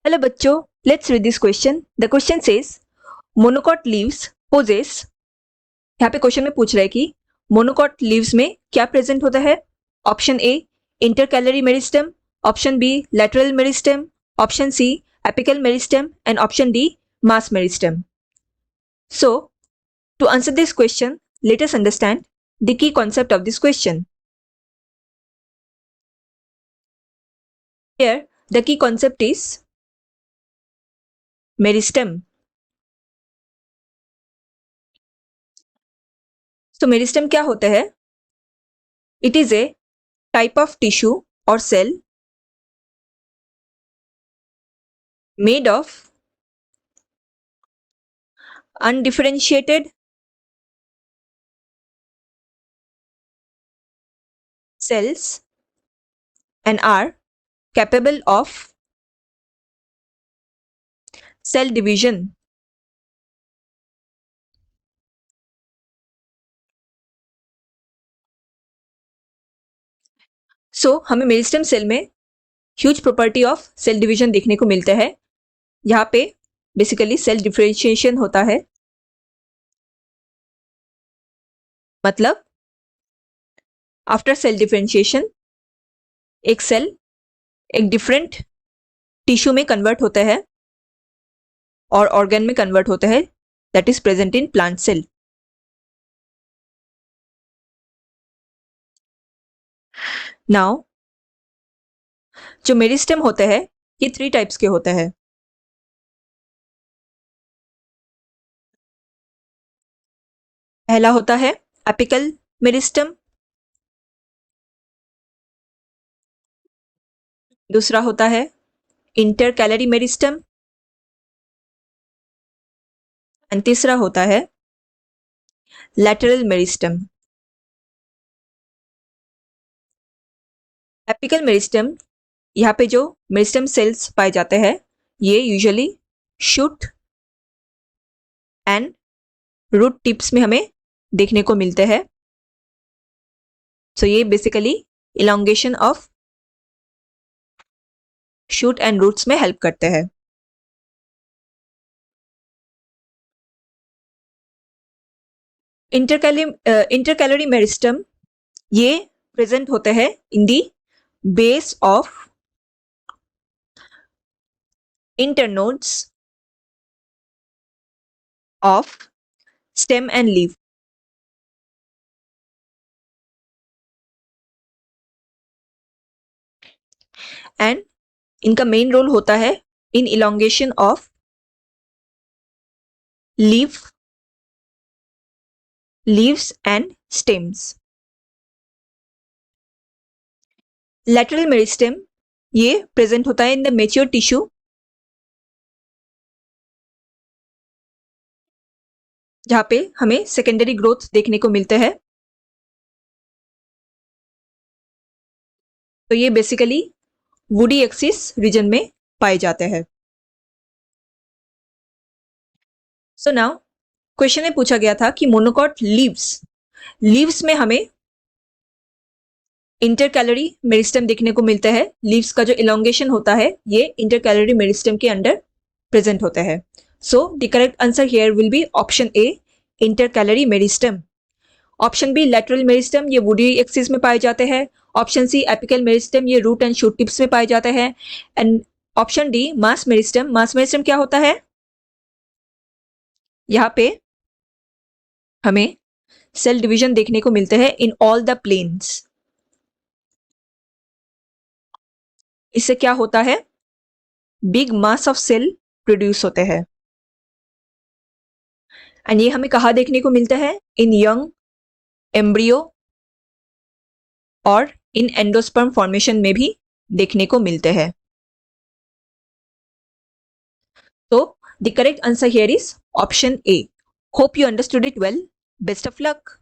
Hello बच्चों, let's read this question. The question says monocot leaves possess। यहाँ पे question में पूछ रहा है कि मोनोकॉट लीव्स में क्या प्रेजेंट होता है। Option A intercalary meristem, option B lateral meristem, option C apical meristem and option D mass meristem. So to answer this question, let us understand the key concept of this question. Here the key concept is meristem. तो meristem क्या होता है? It is a type of tissue और cell made of undifferentiated cells and are capable of cell division. हमें meristem cell में huge property of cell division देखने को मिलता है। यहाँ पे बेसिकली सेल डिफरेंशिएशन होता है, मतलब आफ्टर सेल डिफरेंशिएशन एक सेल एक डिफरेंट टिश्यू में कन्वर्ट होता है और ऑर्गन में कन्वर्ट होता है, that is present in plant cell. Now जो मेरिस्टेम होते हैं ये 3 टाइप्स के होते हैं। पहला होता है एपिकल मेरिस्टेम, दूसरा होता है इंटरकैलरी मेरिस्टेम एंड तीसरा होता है लैटरल मेरिस्टेम। एपिकल मेरिस्टेम, यहाँ पे जो मेरिस्टेम सेल्स पाए जाते हैं ये usually shoot and root tips में हमें देखने को मिलते हैं। सो ये basically elongation of shoot and roots में हेल्प करते हैं। इंटरकैलरी मेरिस्टेम ये प्रेजेंट होते हैं in the base of internodes of stem and leaf। And इनका मेन रोल होता है in elongation of leaves and stems. Lateral meristem ये प्रेजेंट होता है इन द मेच्योर टिश्यू, जहां पे हमें सेकेंडरी ग्रोथ देखने को मिलते हैं। तो ये बेसिकली वुडी एक्सिस रीजन में पाए जाते हैं। सो नाउ क्वेश्चन में पूछा गया था कि मोनोकॉट लीव्स में हमें इंटरकैलरी मेरिस्टेम देखने को मिलता है। लीव्स का जो इलोंगेशन होता है ये इंटरकैलरी मेरिस्टेम के अंडर प्रेजेंट होता है। So the correct answer here will be option A intercalary meristem. Option B lateral meristem, ये वुडी एक्सिस में पाए जाते हैं। ऑप्शन सी एपिकल मेरिस्टेम, ये रूट एंड शूट टिप्स में पाए जाते हैं। And option D mass meristem क्या होता है? यहाँ पे हमें सेल डिवीजन देखने को मिलते हैं इन ऑल द प्लेन्स। इससे क्या होता है? Big mass of cell produce होते हैं। एंड ये हमें कहाँ देखने को मिलता है? इन यंग एम्ब्रियो और इन एंडोस्पर्म फॉर्मेशन में भी देखने को मिलते हैं। तो the correct answer here is option A. Hope you understood it well. Best of luck.